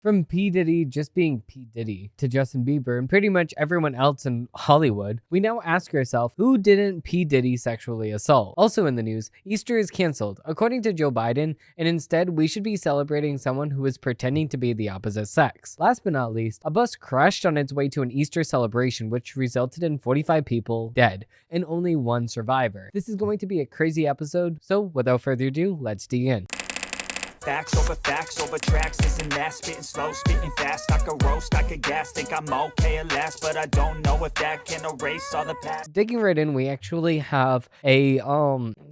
From P Diddy just being P Diddy to Justin Bieber and pretty much everyone else in Hollywood, we now ask ourselves, who didn't P Diddy sexually assault? Also in the news, Easter is canceled, according to Joe Biden, and instead we should be celebrating someone who is pretending to be the opposite sex. Last but not least, a bus crashed on its way to an Easter celebration, which resulted in 45 people dead and only one survivor. This is going to be a crazy episode, so without further ado, let's dig in. Facts over tracks, isn't that spitting slow, spitting fast, I could roast, I could gas, think I'm okay at last, but I don't know if that can erase all the past. Digging right in, we actually have a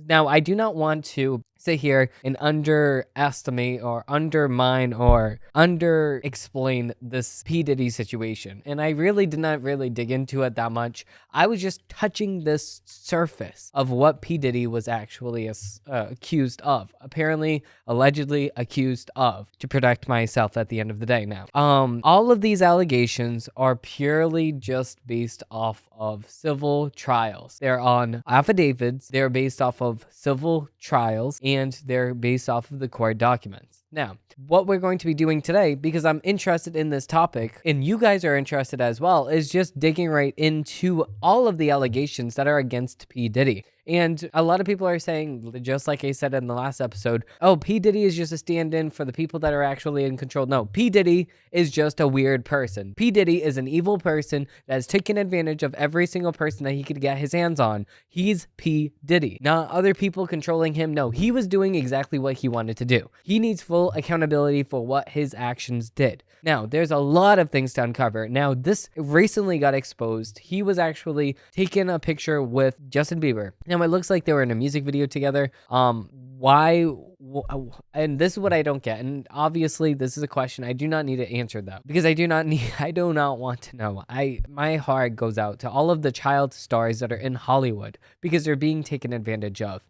now I do not want to sit here and underestimate or undermine or under explain this P Diddy situation, and I really did not really dig into it that much. I was just touching this surface of what P Diddy was actually accused of, apparently allegedly accused of, to protect myself at the end of the day. Now all of these allegations are purely just based off of civil trials. They're on affidavits, they're based off of civil trials, and they're based off of the court documents. Now, what we're going to be doing today, because I'm interested in this topic, and you guys are interested as well, is just digging right into all of the allegations that are against P. Diddy. And a lot of people are saying, just like I said in the last episode, oh, P. Diddy is just a stand-in for the people that are actually in control. No, P. Diddy is just a weird person. P. Diddy is an evil person that has taken advantage of every single person that he could get his hands on. He's P. Diddy, not other people controlling him. No, he was doing exactly what he wanted to do. He needs full accountability for what his actions did. Now, there's a lot of things to uncover. Now, this recently got exposed. He was actually taking a picture with Justin Bieber. Now, it looks like they were in a music video together. Why? And this is what I don't get. And obviously, this is a question I do not need to answer though, because I do not want to know. My heart goes out to all of the child stars that are in Hollywood because they're being taken advantage of.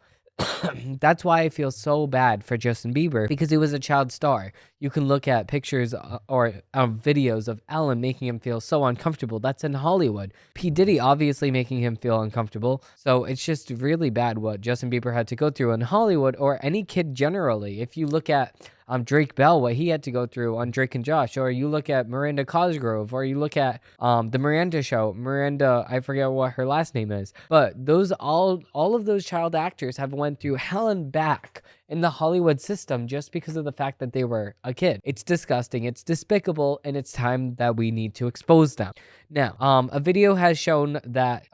That's why I feel so bad for Justin Bieber, because he was a child star. You can look at pictures or videos of Ellen making him feel so uncomfortable. That's in Hollywood. P. Diddy obviously making him feel uncomfortable. So it's just really bad what Justin Bieber had to go through in Hollywood, or any kid generally. If you look at Drake Bell, what he had to go through on Drake and Josh, or you look at Miranda Cosgrove, or you look at the Miranda show, Miranda, I forget what her last name is, but those all of those child actors have went through hell and back in the Hollywood system just because of the fact that they were a kid. It's disgusting, it's despicable, and it's time that we need to expose them. Now, a video has shown that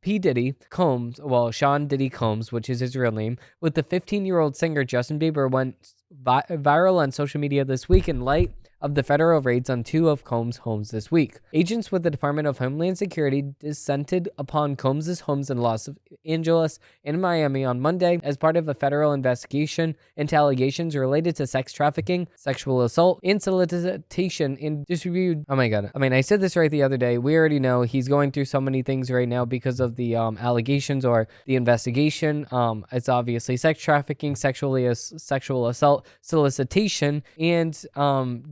P. Diddy Combs, Sean Diddy Combs, which is his real name, with the 15-year-old singer Justin Bieber went viral on social media this week in light of the federal raids on two of Combs' homes this week. Agents with the Department of Homeland Security descended upon Combs' homes in Los Angeles and Miami on Monday as part of a federal investigation into allegations related to sex trafficking, sexual assault, and solicitation and distribution. Oh my god. I mean, I said this right the other day. We already know he's going through so many things right now because of the allegations or the investigation. It's obviously sex trafficking, sexual assault, solicitation, and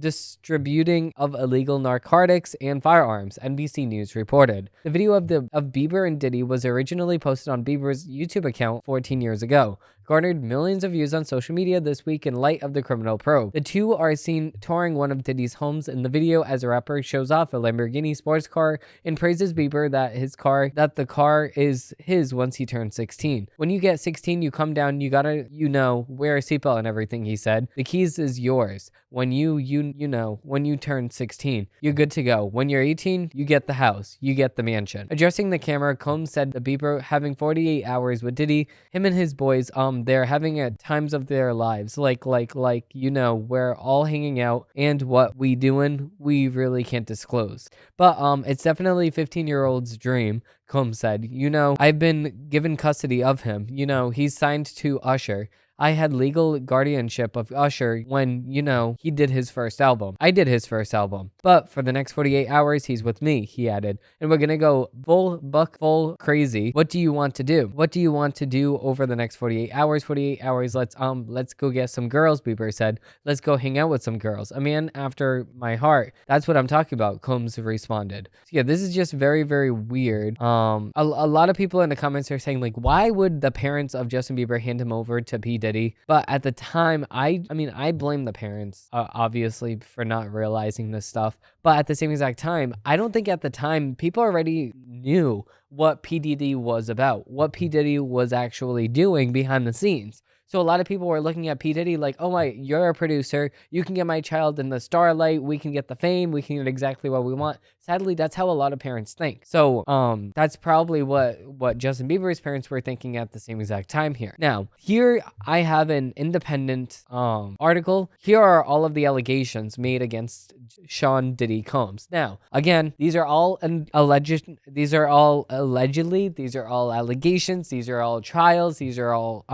distributing of illegal narcotics and firearms, NBC News reported. The video of Bieber and Diddy was originally posted on Bieber's YouTube account 14 years ago, garnered millions of views on social media this week in light of the criminal probe. The two are seen touring one of Diddy's homes in the video as a rapper shows off a Lamborghini sports car and praises Bieber that the car is his once he turns 16. When you get 16, you come down, you gotta, wear a seatbelt and everything, he said. The keys is yours. When when you turn 16, you're good to go. When you're 18, you get the house, you get the mansion. Addressing the camera, Combs said the Bieber having 48 hours with Diddy, him and his boys, they're having at times of their lives, we're all hanging out, and what we doing, we really can't disclose. But it's definitely 15-year-old's dream, Combs said. I've been given custody of him. He's signed to Usher. I had legal guardianship of Usher when, he did his first album. I did his first album. But for the next 48 hours, he's with me, he added. And we're gonna go full crazy. What do you want to do? What do you want to do over the next 48 hours? 48 hours, let's go get some girls, Bieber said. Let's go hang out with some girls. A man after my heart. That's what I'm talking about, Combs responded. So yeah, this is just very, very weird. A lot of people in the comments are saying, why would the parents of Justin Bieber hand him over to P. Diddy? Diddy. But at the time, I mean, I blame the parents, obviously, for not realizing this stuff. But at the same exact time, I don't think at the time people already knew what P Diddy was about, what P Diddy was actually doing behind the scenes. So a lot of people were looking at P Diddy like, oh my, you're a producer. You can get my child in the starlight. We can get the fame. We can get exactly what we want. Sadly, that's how a lot of parents think. So that's probably what Justin Bieber's parents were thinking at the same exact time here. Now, here I have an independent article. Here are all of the allegations made against Sean Diddy Combs. Now, again, these are all allegedly, these are all allegations, these are all trials, these are all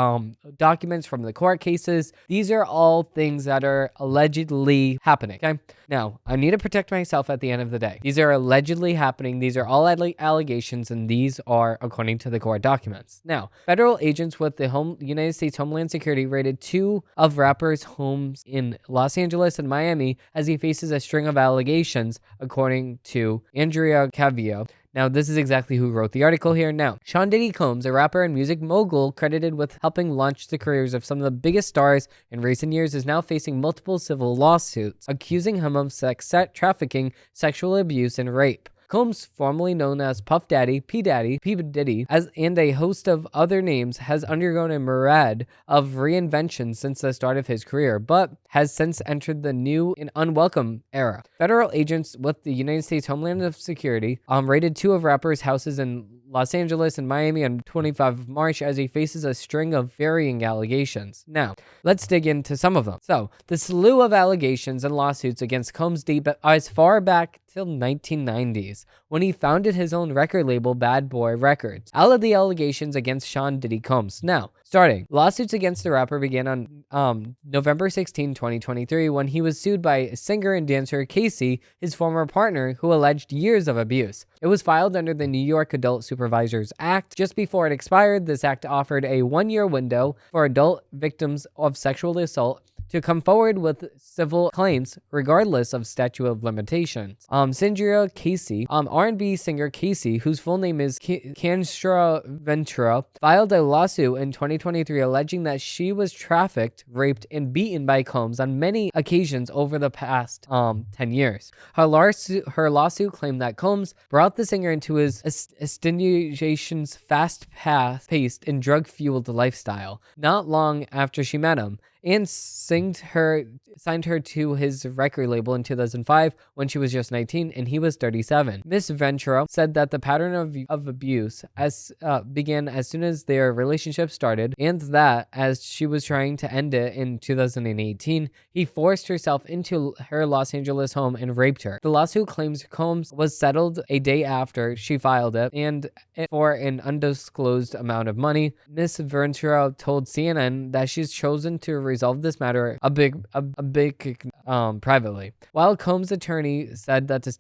documents from the court cases. These are all things that are allegedly happening. Okay. Now, I need to protect myself at the end of the day. These are allegedly happening. These are all allegations, and these are according to the court documents. Now, federal agents with the United States Homeland Security raided 2 of rappers' homes in Los Angeles and Miami as he faces a string of allegations, according to Andrea Cavio. Now, this is exactly who wrote the article here. Now, Sean Diddy Combs, a rapper and music mogul credited with helping launch the careers of some of the biggest stars in recent years, is now facing multiple civil lawsuits accusing him of sex trafficking, sexual abuse, and rape. Combs, formerly known as Puff Daddy, P Diddy, and a host of other names, has undergone a myriad of reinventions since the start of his career, but has since entered the new and unwelcome era. Federal agents with the United States Homeland Security raided 2 of rappers' houses in Los Angeles and Miami on 25 of March as he faces a string of varying allegations. Now, let's dig into some of them. So, the slew of allegations and lawsuits against Combs date as far back till 1990s, when he founded his own record label, Bad Boy Records. All of the allegations against Sean Diddy Combs. Now, starting, lawsuits against the rapper began on November 16, 2023, when he was sued by singer and dancer Casey, his former partner, who alleged years of abuse. It was filed under the New York Adult Supervisors Act. Just before it expired, this act offered a 1-year window for adult victims of sexual assault to come forward with civil claims regardless of statute of limitations. Sindria Casey, R&B singer Casey, whose full name is Kanstra Ventura, filed a lawsuit in 2023 alleging that she was trafficked, raped, and beaten by Combs on many occasions over the past 10 years. Her lawsuit claimed that Combs brought the singer into his extenuations fast-paced and drug-fueled lifestyle not long after she met him, and signed her to his record label in 2005 when she was just 19 and he was 37. Miss Ventura said that the pattern of abuse began as soon as their relationship started, and that as she was trying to end it in 2018, he forced herself into her Los Angeles home and raped her. The lawsuit claims Combs was settled a day after she filed it, and for an undisclosed amount of money. Miss Ventura told CNN that she's chosen to resolve this matter privately. While Combs' attorney said that the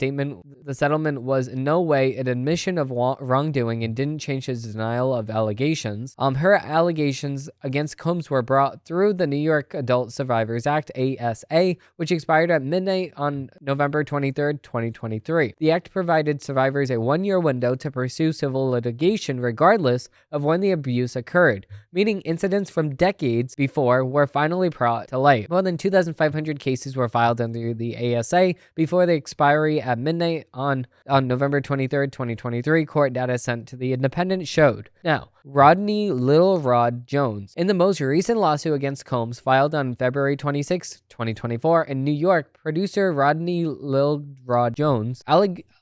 settlement was in no way an admission of wrongdoing and didn't change his denial of allegations, her allegations against Combs were brought through the New York Adult Survivors Act, ASA, which expired at midnight on November 23, 2023. The act provided survivors a 1-year window to pursue civil litigation regardless of when the abuse occurred, meaning incidents from decades before were finally brought to light. More than 2,500 cases were filed under the ASA before the expiry at midnight on November 23rd, 2023, court data sent to The Independent showed. Now, Rodney Little Rod Jones. In the most recent lawsuit against Combs, filed on February 26, 2024, in New York, producer Rodney Little Rod Jones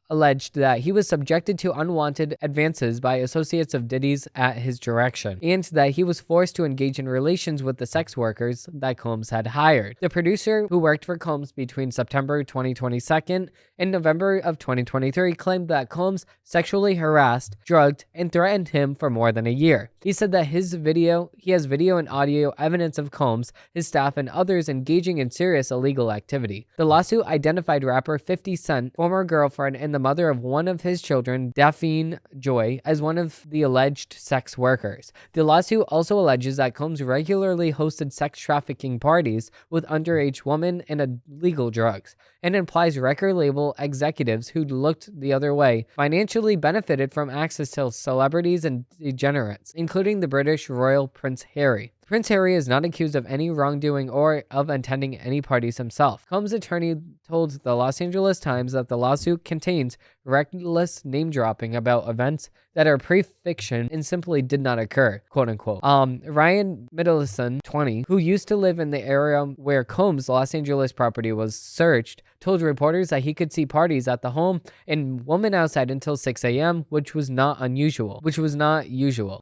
alleged that he was subjected to unwanted advances by associates of Diddy's at his direction, and that he was forced to engage in relations with the sex workers that Combs had hired. The producer, who worked for Combs between September 2022 and November of 2023, claimed that Combs sexually harassed, drugged, and threatened him for more than a year. He said that he has video and audio evidence of Combs, his staff, and others engaging in serious illegal activity. The lawsuit identified rapper 50 Cent, former girlfriend, and the mother of one of his children, Daphne Joy, as one of the alleged sex workers. The lawsuit also alleges that Combs regularly hosted sex trafficking parties with underage women and illegal drugs, and implies record label executives who looked the other way financially benefited from access to celebrities and degenerates, including the British royal Prince Harry. Prince Harry is not accused of any wrongdoing or of attending any parties himself. Combs' attorney told the Los Angeles Times that the lawsuit contains reckless name-dropping about events that are pre-fiction and simply did not occur, quote-unquote. Ryan Middleton, 20, who used to live in the area where Combs' Los Angeles property was searched, told reporters that he could see parties at the home and women outside until 6 a.m., which was not usual.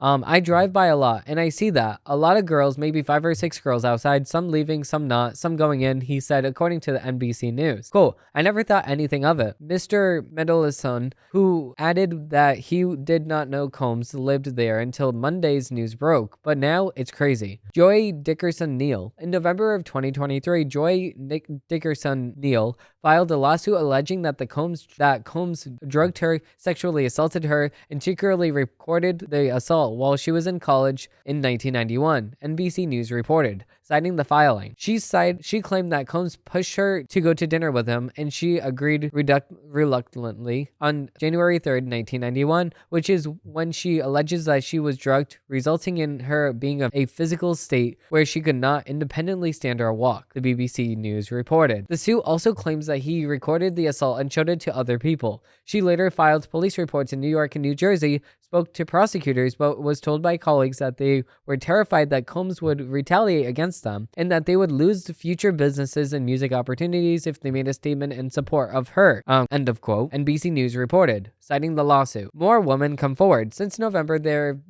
I drive by a lot, and I see that. A lot of girls, maybe 5 or 6 girls outside, some leaving, some not, some going in, he said, according to the NBC News. Cool. I never thought anything of it. Mr. Middleton, who added that he did not know Combs lived there until Monday's news broke, but now it's crazy. Joy Dickerson Neal. In November of 2023, Joy Dickerson Neal filed a lawsuit alleging that Combs drugged her, sexually assaulted her, and secretly recorded the assault while she was in college in 1991, NBC News reported. Citing the filing, she claimed that Combs pushed her to go to dinner with him, and she agreed reluctantly on January 3rd, 1991, which is when she alleges that she was drugged, resulting in her being in a physical state where she could not independently stand or walk, the BBC News reported. The suit also claims that he recorded the assault and showed it to other people. She later filed police reports in New York and New Jersey, spoke to prosecutors, but was told by colleagues that they were terrified that Combs would retaliate against them and that they would lose future businesses and music opportunities if they made a statement in support of her. End of quote. NBC News reported, citing the lawsuit. More women come forward. Since November,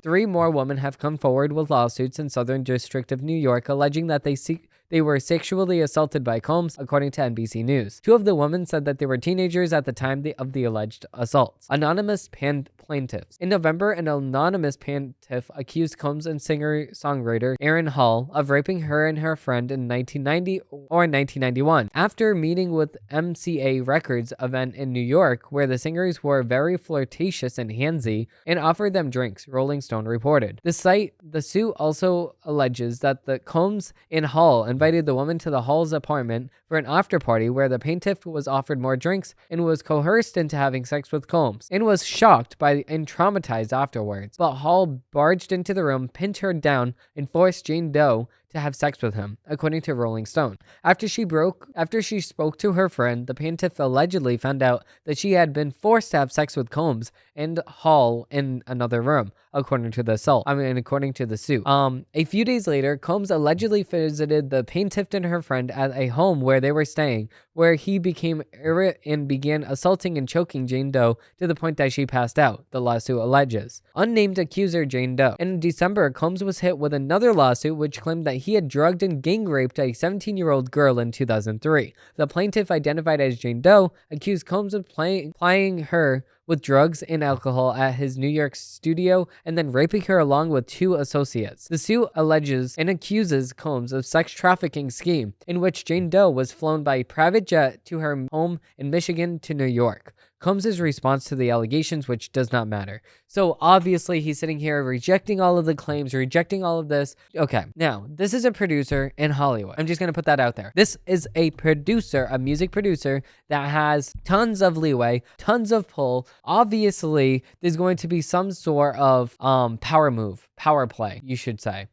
3 more women have come forward with lawsuits in Southern District of New York alleging that they were sexually assaulted by Combs, according to NBC News. 2 of the women said that they were teenagers at the time of the alleged assaults. Anonymous plaintiffs. In November, an anonymous plaintiff accused Combs and singer-songwriter Aaron Hall of raping her and her friend in 1990 or 1991. After meeting with MCA Records event in New York, where the singers were very flirtatious and handsy and offered them drinks, Rolling Stone reported. The suit also alleges that the Combs and Hall invited the woman to the Hall's apartment for an after party where the plaintiff was offered more drinks and was coerced into having sex with Combs and was shocked by and traumatized afterwards. But Hall barged into the room, pinned her down, and forced Jane Doe to have sex with him, according to Rolling Stone. After she spoke to her friend, the plaintiff allegedly found out that she had been forced to have sex with Combs and Hall in another room, according to the suit. A few days later, Combs allegedly visited the plaintiff and her friend at a home where they were staying, where he became irate and began assaulting and choking Jane Doe to the point that she passed out, the lawsuit alleges. Unnamed accuser Jane Doe. In December, Combs was hit with another lawsuit which claimed that he had drugged and gang raped a 17-year-old girl in 2003. The plaintiff, identified as Jane Doe, accused Combs of plying her with drugs and alcohol at his New York studio and then raping her along with 2 associates. The suit alleges and accuses Combs of sex trafficking scheme in which Jane Doe was flown by private jet to her home in Michigan to New York. Combs' response to the allegations, which does not matter. So obviously he's sitting here rejecting all of the claims, rejecting all of this. Okay, now this is a producer in Hollywood. I'm just going to put that out there. This is a producer, a music producer that has tons of leeway, tons of pull. Obviously, there's going to be some sort of power play, you should say,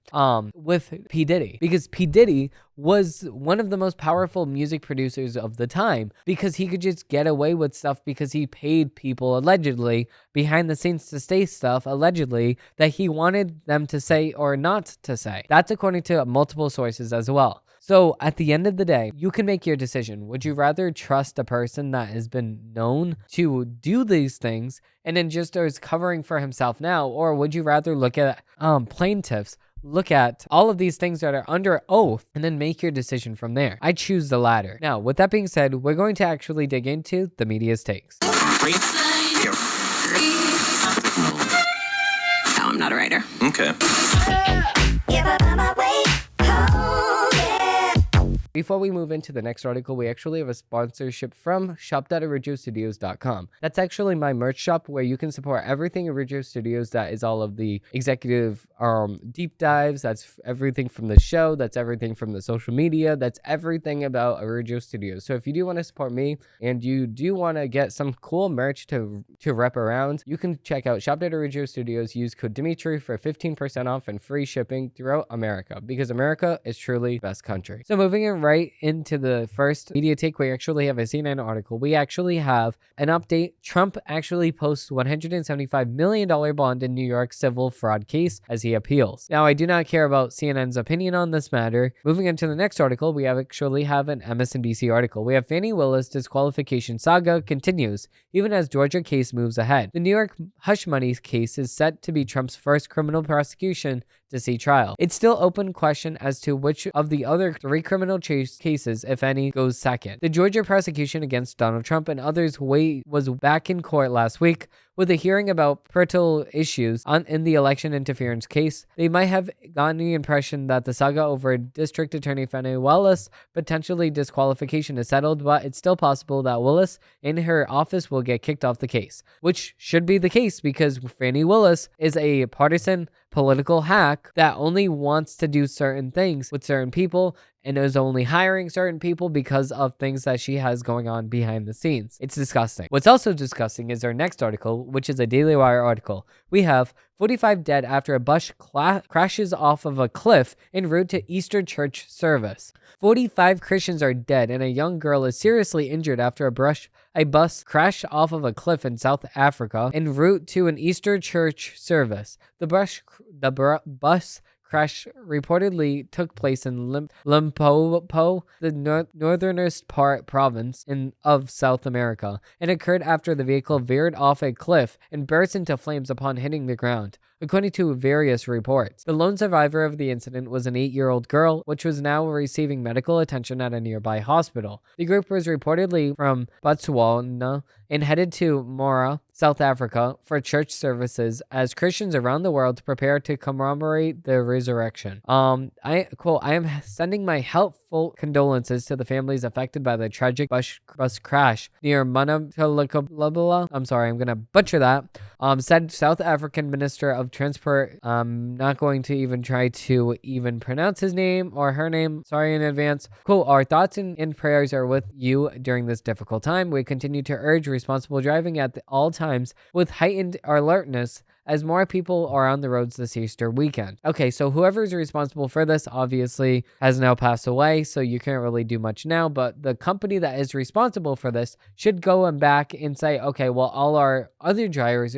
with P Diddy, because P Diddy was one of the most powerful music producers of the time because he could just get away with stuff because he paid people allegedly behind the scenes to say stuff allegedly that he wanted them to say or not to say. That's according to multiple sources as well. So at the end of the day, you can make your decision. Would you rather trust a person that has been known to do these things and then just is covering for himself now? Or would you rather look at plaintiffs, look at all of these things that are under oath, and then make your decision from there? I choose the latter. Now, with that being said, we're going to actually dig into the media's takes. No, I'm not a writer. Okay. Before we move into the next article, we actually have a sponsorship from shop.originalstudios.com. That's actually my merch shop where you can support everything Original Studios. That is all of the executive deep dives. That's everything from the show. That's everything from the social media. That's everything about Original Studios. So if you do want to support me and you do want to get some cool merch to rep around, you can check out shop.original studios. Use code Dimitri for 15% off and free shipping throughout America, because America is truly the best country. So moving in right into the first media take, we actually have a CNN article. We actually have an update. Trump actually posts $175 million bond in New York civil fraud case as he appeals. Now, I do not care about CNN's opinion on this matter. Moving into the next article, we actually have an MSNBC article. We have Fani Willis disqualification saga continues, even as Georgia case moves ahead. The New York hush money case is set to be Trump's first criminal prosecution to see trial. It's still open question as to which of the other 3 criminal cases, if any, goes second. The Georgia prosecution against Donald Trump and others was back in court last week with a hearing about parental issues in the election interference case. They might have gotten the impression that the saga over District Attorney Fani Willis potentially disqualification is settled, but it's still possible that Willis in her office will get kicked off the case, which should be the case because Fani Willis is a partisan political hack that only wants to do certain things with certain people and is only hiring certain people because of things that she has going on behind the scenes. It's disgusting. What's also disgusting is our next article, which is a Daily Wire article. We have 45 dead after a bus crashes off of a cliff en route to Easter church service. 45 Christians are dead and a young girl is seriously injured after a bus crashed off of a cliff in South Africa en route to an Easter church service. The bus crash reportedly took place in Limpopo, the northernest province of South America, and occurred after the vehicle veered off a cliff and burst into flames upon hitting the ground, according to various reports. The lone survivor of the incident was an 8-year-old girl, which was now receiving medical attention at a nearby hospital. The group was reportedly from Botswana and headed to Mora, South Africa, for church services as Christians around the world prepare to commemorate the resurrection. I am sending my helpful condolences to the families affected by the tragic bus crash near Manamtalakabla. I'm sorry, I'm gonna butcher that. Said South African Minister of Transport. I'm not going to even try to even pronounce his name or her name. Sorry in advance. Quote, our thoughts and prayers are with you during this difficult time. We continue to urge responsible driving at all times with heightened alertness as more people are on the roads this Easter weekend. Okay, so whoever is responsible for this obviously has now passed away, so you can't really do much now, but the company that is responsible for this should go back and say, okay, well, all our other drivers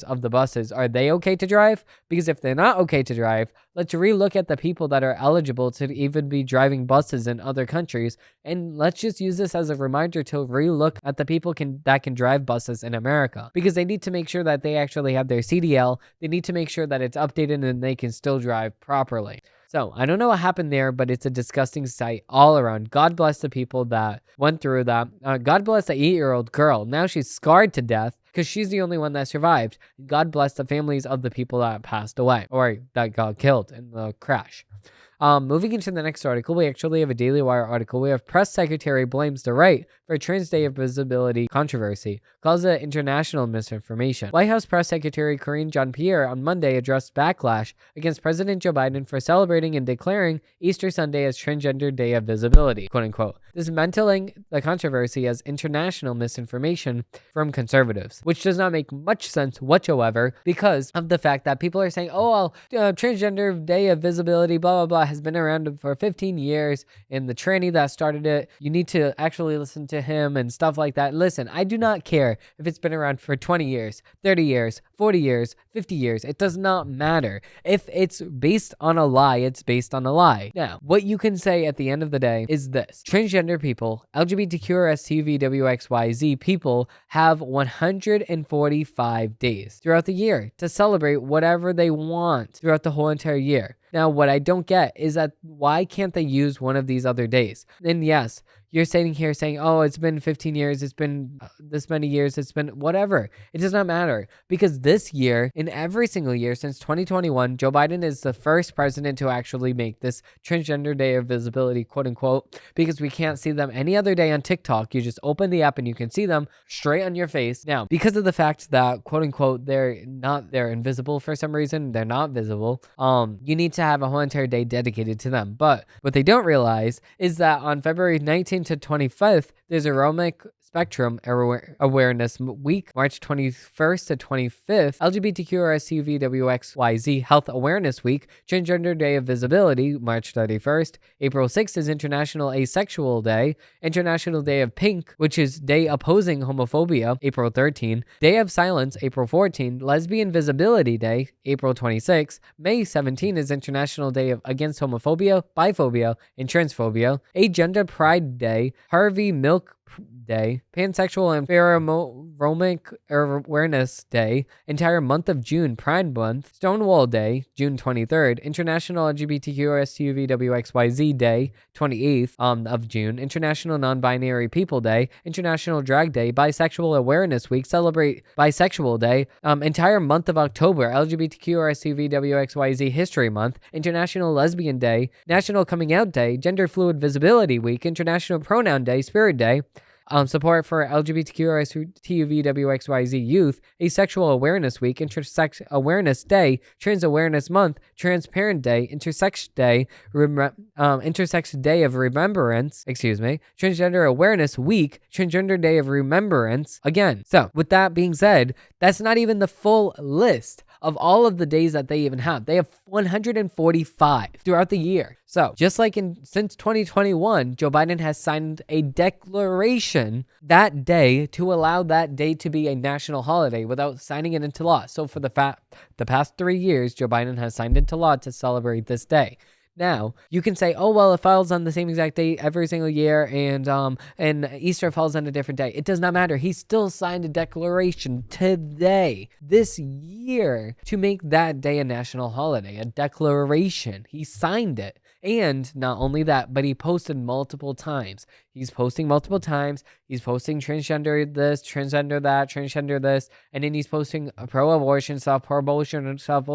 of the buses, are they okay to drive? Because if they're not okay to drive, let's relook at the people that are eligible to even be driving buses in other countries, and let's just use this as a reminder to relook at the people that can drive buses in America, because they need to make sure that they actually have their CDL. They need to make sure that it's updated and they can still drive properly. So I don't know what happened there, but it's a disgusting sight all around. God bless the people that went through that. God bless the 8-year-old girl. Now she's scarred to death because she's the only one that survived. God bless the families of the people that passed away or that got killed in the crash. Moving into the next article, we actually have a Daily Wire article. We have press secretary blames the right for Trans Day of Visibility controversy, calls it international misinformation. White House Press Secretary Karine Jean-Pierre on Monday addressed backlash against President Joe Biden for celebrating and declaring Easter Sunday as Transgender Day of Visibility, quote unquote, dismantling the controversy as international misinformation from conservatives, which does not make much sense whatsoever because of the fact that people are saying, oh, well, Transgender Day of Visibility, blah, blah, blah, has been around for 15 years, and the tranny that started it, you need to actually listen to him and stuff like that. Listen, I do not care if it's been around for 20 years, 30 years, 40 years, 50 years. It does not matter. If it's based on a lie, it's based on a lie. Now, what you can say at the end of the day is this. Transgender people, LGBTQRSTVWXYZ people have 145 days throughout the year to celebrate whatever they want throughout the whole entire year. Now, what I don't get is that why can't they use one of these other days? And yes, you're sitting here saying, oh, it's been 15 years, it's been this many years, it's been whatever. It does not matter, because this year, in every single year since 2021, Joe Biden is the first president to actually make this transgender day of visibility, quote unquote, because we can't see them any other day on TikTok. You just open the app and you can see them straight on your face. Now, because of the fact that, quote unquote, they're invisible for some reason, they're not visible, you need to have a whole entire day dedicated to them. But what they don't realize is that on February 19th to 25th, there's Aromatic Spectrum Awareness Week, March 21st to 25th, LGBTQRSUVWXYZ Health Awareness Week, Transgender Day of Visibility, March 31st, April 6th is International Asexual Day, International Day of Pink, which is Day Opposing Homophobia, April 13, Day of Silence, April 14, Lesbian Visibility Day, April 26, May 17 is International Day of Against Homophobia, Biphobia, and Transphobia, Agenda Pride Day, Harvey Milk Day, Pansexual and Pheromotic Awareness Day, entire month of June, Pride Month, Stonewall Day, June 23rd, International LGBTQRSUVWXYZ Day, 28th of June, International Non-Binary People Day, International Drag Day, Bisexual Awareness Week, Celebrate Bisexual Day, entire month of October, LGBTQRSUVWXYZ History Month, International Lesbian Day, National Coming Out Day, Gender Fluid Visibility Week, International Pronoun Day, Spirit Day, support for LGBTQRSUVWXYZ youth, Asexual Awareness Week, Intersex Awareness Day, Trans Awareness Month, Transparent Day, Intersex Day, Intersex Day of Remembrance, Transgender Awareness Week, Transgender Day of Remembrance. Again, so with that being said, that's not even the full list of all of the days that they even have. They have 145 throughout the year. So just like since 2021, Joe Biden has signed a declaration that day to allow that day to be a national holiday without signing it into law. So for the past 3 years, Joe Biden has signed into law to celebrate this day. Now, you can say, oh, well, it falls on the same exact date every single year, and Easter falls on a different day. It does not matter. He still signed a declaration today, this year, to make that day a national holiday, a declaration. He signed it. And not only that, but he posted multiple times. He's posting multiple times. He's posting transgender this, transgender that, transgender this. And then he's posting pro-abortion stuff, pro-abortion stuff.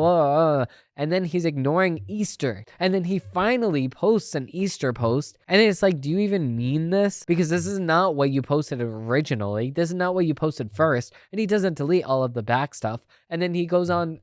And then he's ignoring Easter. And then he finally posts an Easter post. And it's like, do you even mean this? Because this is not what you posted originally. This is not what you posted first. And he doesn't delete all of the back stuff. And then he goes on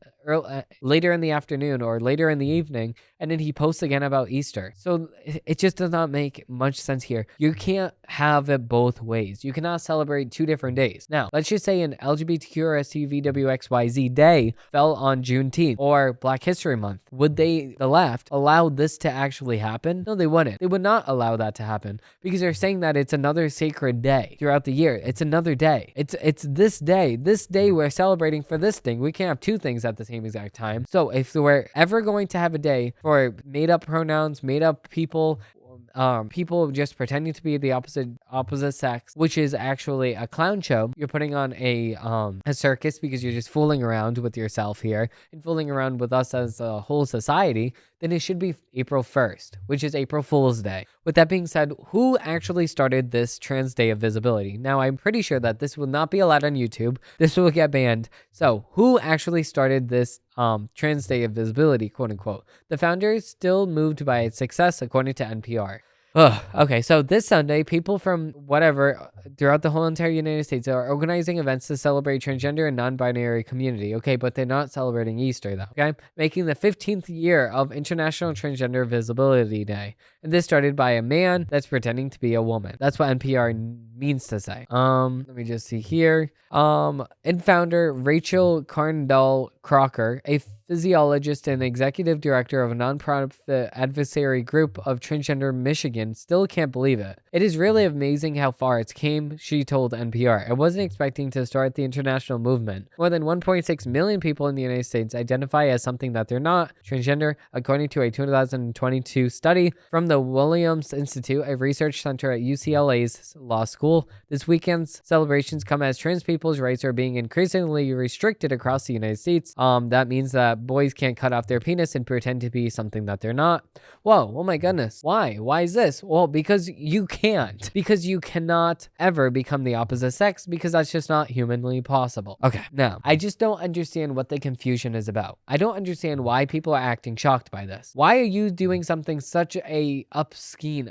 later in the afternoon or later in the evening, and then he posts again about Easter. So it just does not make much sense here. You can't have it both ways. You cannot celebrate two different days. Now, let's just say an LGBTQRSUVWXYZ day fell on Juneteenth or Black History Month. Would the left, allow this to actually happen? No, they wouldn't. They would not allow that to happen because they're saying that it's another sacred day throughout the year. It's another day. It's this day. This day we're celebrating for this thing. We can't have two things at the same exact time. So if we're ever going to have a day for made up pronouns, made up people, people just pretending to be the opposite sex, which is actually a clown show. You're putting on a circus because you're just fooling around with yourself here and fooling around with us as a whole society. Then it should be April 1st, which is April Fool's Day. With that being said, who actually started this Trans Day of Visibility? Now, I'm pretty sure that this will not be allowed on YouTube. This will get banned. So, who actually started this Trans Day of Visibility, quote unquote? The founder is still moved by its success, according to NPR. Okay, so this Sunday, people from whatever throughout the whole entire United States are organizing events to celebrate transgender and non-binary community. Okay, but they're not celebrating Easter though. Okay, making the 15th year of International Transgender Visibility Day, and this started by a man that's pretending to be a woman. That's what NPR means to say. Let me just see here. And founder Rachel Carndall Crocker, a physiologist and executive director of a nonprofit advocacy group of Transgender Michigan, still can't believe it. It is really amazing how far it's came, she told NPR. I wasn't expecting to start the international movement. More than 1.6 million people in the United States identify as something that they're not, transgender, according to a 2022 study from the Williams Institute, a research center at UCLA's law school. This weekend's celebrations come as trans people's rights are being increasingly restricted across the United States. That means that that boys can't cut off their penis and pretend to be something that they're not. Whoa, oh my goodness. Why? Why is this? Well, because you can't. Because you cannot ever become the opposite sex, because that's just not humanly possible. Okay, now, I just don't understand what the confusion is about. I don't understand why people are acting shocked by this. Why are you doing something such a obscene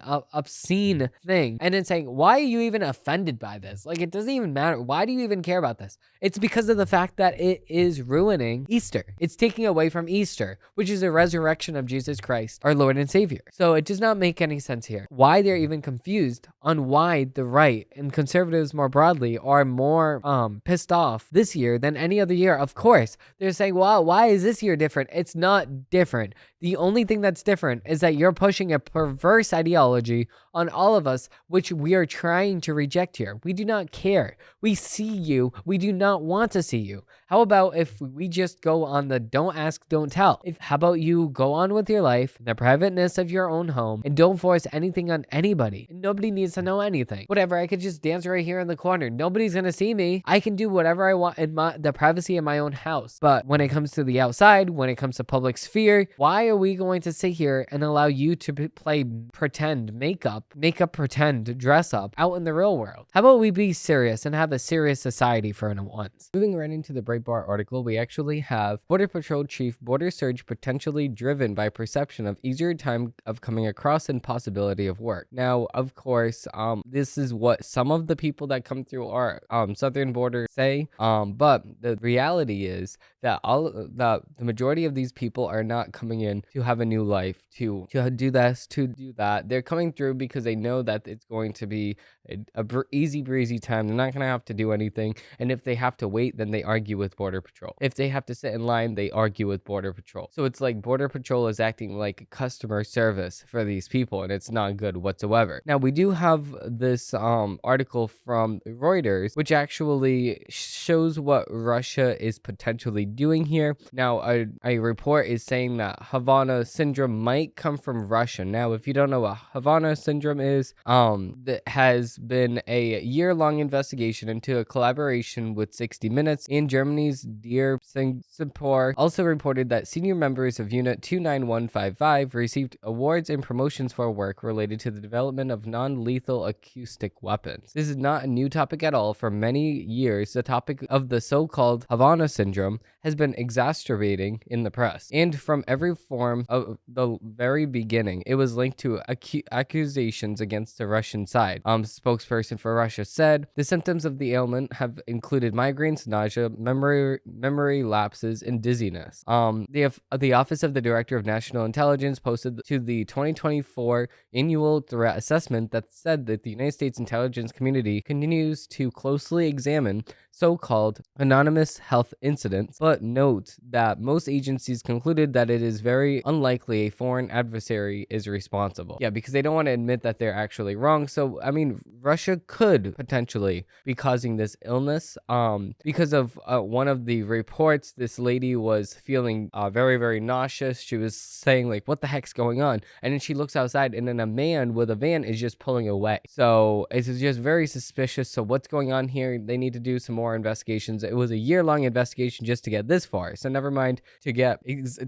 thing and then saying, why are you even offended by this? Like, it doesn't even matter. Why do you even care about this? It's because of the fact that it is ruining Easter. It's taking away from Easter, which is a resurrection of Jesus Christ, our Lord and Savior. So it does not make any sense here. Why they're even confused on why the right and conservatives more broadly are more pissed off this year than any other year. Of course, they're saying, wow, why is this year different? It's not different. The only thing that's different is that you're pushing a perverse ideology on all of us, which we are trying to reject here. We do not care. We see you. We do not want to see you. How about if we just go on the don't ask, don't tell? How about you go on with your life in the privateness of your own home and don't force anything on anybody? Nobody needs to know anything. Whatever, I could just dance right here in the corner. Nobody's gonna see me. I can do whatever I want in the privacy of my own house. But when it comes to the outside, when it comes to public sphere, why are we going to sit here and allow you to play pretend makeup, pretend, dress up out in the real world? How about we be serious and have a serious society for once? Moving right into the Breitbart article, we actually have Border Patrol Chief border surge potentially driven by perception of easier time of coming across and possibility of work. Now, of course, this is what some of the people that come through our southern border say, but the reality is that the majority of these people are not coming in to have a new life, to do this, to do that. They're coming through because they know that it's going to be a easy breezy time. They're not going to have to do anything, and if they have to wait, then they argue with Border Patrol. If they have to sit in line, they argue with Border Patrol. So it's like Border Patrol is acting like customer service for these people, and it's not good whatsoever. Now, we do have this article from Reuters, which actually shows what Russia is potentially doing here. Now, a report is saying that Havana syndrome might come from Russia. Now, if you don't know what Havana syndrome is, that has been a year-long investigation into a collaboration with 60 Minutes, and Germany's Dear Singapore also reported that senior members of Unit 29155 received awards and promotions for work related to the development of non-lethal acoustic weapons. This is not a new topic at all. For many years, the topic of the so-called Havana syndrome has been exacerbating in the press, and from every form of the very beginning, it was linked to accusations against the Russian side. Spokesperson for Russia said the symptoms of the ailment have included migraines, nausea, memory lapses, and dizziness. The Office of the Director of National Intelligence posted to the 2024 annual threat assessment that said that the United States intelligence community continues to closely examine so-called anonymous health incidents, but note that most agencies concluded that it is very unlikely a foreign adversary is responsible. Yeah, because they don't want to admit that they're actually wrong. So, I mean, Russia could potentially be causing this illness. Because of one of the reports, this lady was feeling very, very nauseous. She was saying, like, what the heck's going on? And then she looks outside, and then a man with a van is just pulling away. So it's just very suspicious. So what's going on here? They need to do some more investigations. It was a year-long investigation just to get this far. So never mind to get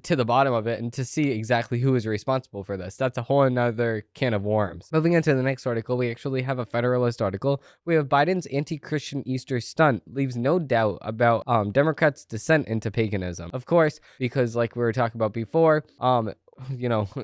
to the bottom of it and to see exactly who is responsible for this. That's a whole another can of worms. Moving into the next article, we actually have a Federalist article. We have Biden's anti-Christian Easter stunt leaves no doubt about Democrats' descent into paganism. Of course, because like we were talking about before,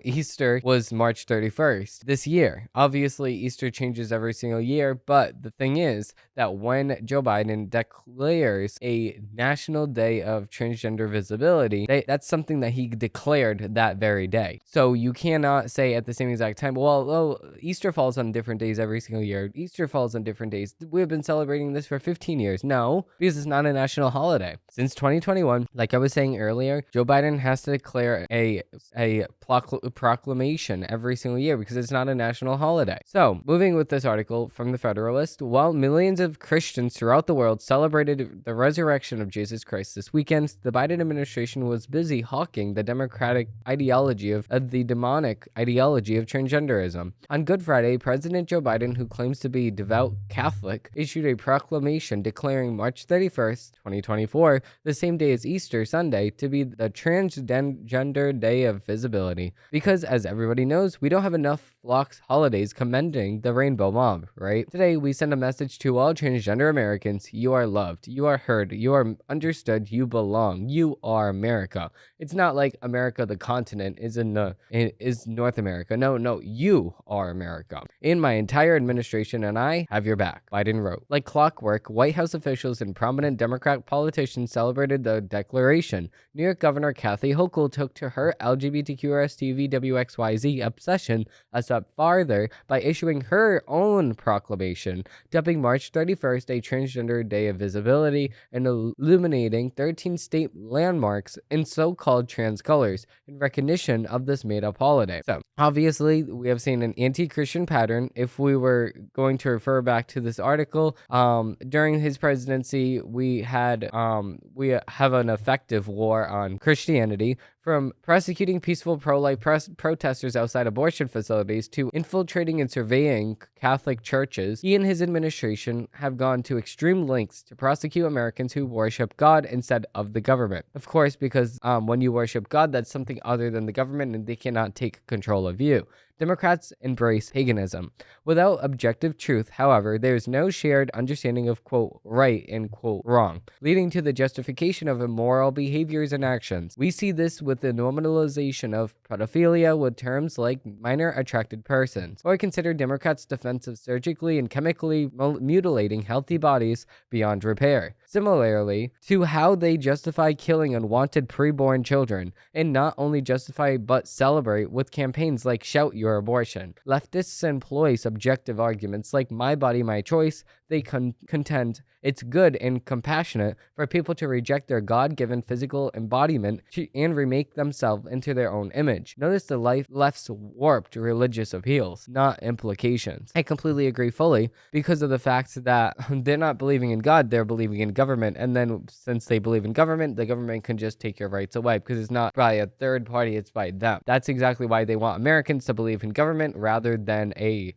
Easter was March 31st this year. Obviously, Easter changes every single year, but the thing is that when Joe Biden declares a national day of transgender visibility, that's something that he declared that very day. So you cannot say at the same exact time, well, Easter falls on different days every single year. Easter falls on different days. We've been celebrating this for 15 years. No, because it's not a national holiday. Since 2021, like I was saying earlier, Joe Biden has to declare a proclamation every single year because it's not a national holiday. So, moving with this article from the Federalist, while millions of Christians throughout the world celebrated the resurrection of Jesus Christ this weekend, the Biden administration was busy hawking the democratic ideology of the demonic ideology of transgenderism. On Good Friday, President Joe Biden, who claims to be devout Catholic, issued a proclamation declaring March 31st, 2024, the same day as Easter Sunday, to be the Transgender Day of Visibility. Because, as everybody knows, we don't have enough flocks holidays commending the rainbow mob, right? Today, we send a message to all transgender Americans: you are loved, you are heard, you are understood, you belong, you are America. It's not like America, the continent, is North America. No, you are America. In my entire administration, and I have your back, Biden wrote. Like clockwork, White House officials and prominent Democrat politicians celebrated the declaration. New York Governor Kathy Hochul took to her LGBTQRSTVWXYZ obsession a step farther by issuing her own proclamation, dubbing March 31st a Transgender Day of Visibility and illuminating 13 state landmarks in so-called trans colors in recognition of this made-up holiday. So, obviously, we have seen an anti-Christian pattern. If we were going to refer back to this article, during his presidency, we have an effective war on Christianity, from prosecuting peaceful pro-life protesters outside abortion facilities to infiltrating and surveying Catholic churches. He and his administration have gone to extreme lengths to prosecute Americans who worship God instead of the government. Of course, because when you worship God, that's something other than the government, and they cannot take control of you. Democrats embrace paganism. Without objective truth, however, there is no shared understanding of, quote, right and, quote, wrong, leading to the justification of immoral behaviors and actions. We see this with the normalization of pedophilia with terms like minor attracted persons, or consider Democrats' defense of surgically and chemically mutilating healthy bodies beyond repair. Similarly to how they justify killing unwanted preborn children, and not only justify but celebrate with campaigns like Shout Your Abortion. Leftists employ subjective arguments like my body, my choice. They contend it's good and compassionate for people to reject their God-given physical embodiment and remake themselves into their own image. Notice the left's warped religious appeals, not implications. I completely agree fully because of the fact that they're not believing in God, they're believing in government. And then since they believe in government, the government can just take your rights away because it's not by a third party, it's by them. That's exactly why they want Americans to believe in government rather than a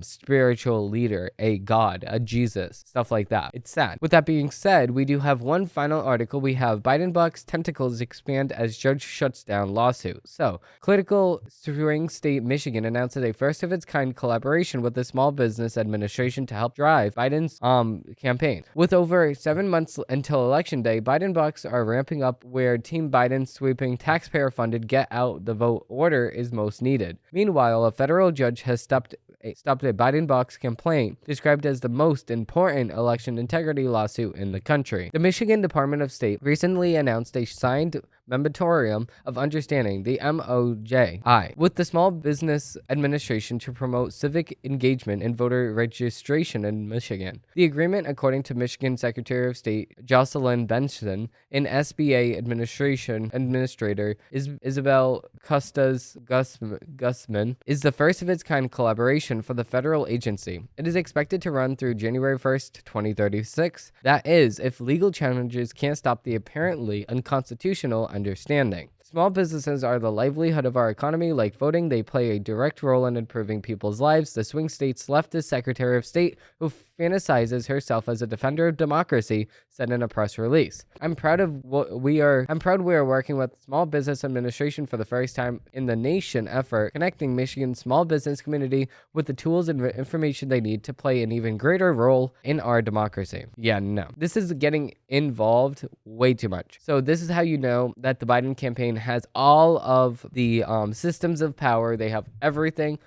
spiritual leader, a God, a Jesus, stuff like that. It's sad. With that being said, we do have one final article. We have Biden bucks tentacles expand as judge shuts down lawsuit. So, critical swing state Michigan announces a first-of-its-kind collaboration with the Small Business Administration to help drive Biden's campaign. With over 7 months until Election Day, Biden bucks are ramping up where Team Biden's sweeping taxpayer-funded Get Out the Vote order is most needed. Meanwhile, a federal judge has stopped a Biden bucks complaint described as the most important election integrity lawsuit in the country. The Michigan Department of State recently announced a signed Memorandum of Understanding, the MOJI, with the Small Business Administration to promote civic engagement and voter registration in Michigan. The agreement, according to Michigan Secretary of State Jocelyn Benson and SBA Administrator Isabel Custas Gusman, is the first of its kind collaboration for the federal agency. It is expected to run through January 1st, 2036. That is, if legal challenges can't stop the apparently unconstitutional understanding. Small businesses are the livelihood of our economy. Like voting, they play a direct role in improving people's lives. The swing state's leftist Secretary of State, who fantasizes herself as a defender of democracy, said in a press release. I'm proud we are working with Small Business Administration for the first time in the nation effort, connecting Michigan's small business community with the tools and information they need to play an even greater role in our democracy. Yeah, no. This is getting involved way too much. So this is how you know that the Biden campaign has all of the systems of power. They have everything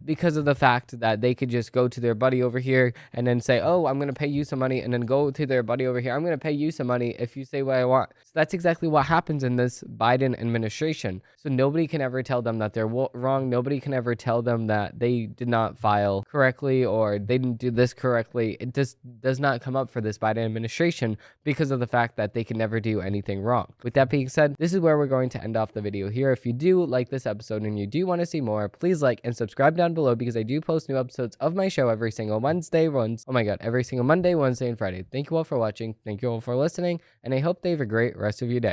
because of the fact that they could just go to their buddy over here and then then say, oh, I'm going to pay you some money, and then go to their buddy over here, I'm going to pay you some money if you say what I want. So that's exactly what happens in this Biden administration. So nobody can ever tell them that they're wrong. Nobody can ever tell them that they did not file correctly or they didn't do this correctly. It just does not come up for this Biden administration because of the fact that they can never do anything wrong. With that being said, this is where we're going to end off the video here. If you do like this episode and you do want to see more, please like and subscribe down below, because I do post new episodes of my show every single every single Monday, Wednesday, and Friday. Thank you all for watching. Thank you all for listening, and I hope they have a great rest of your day.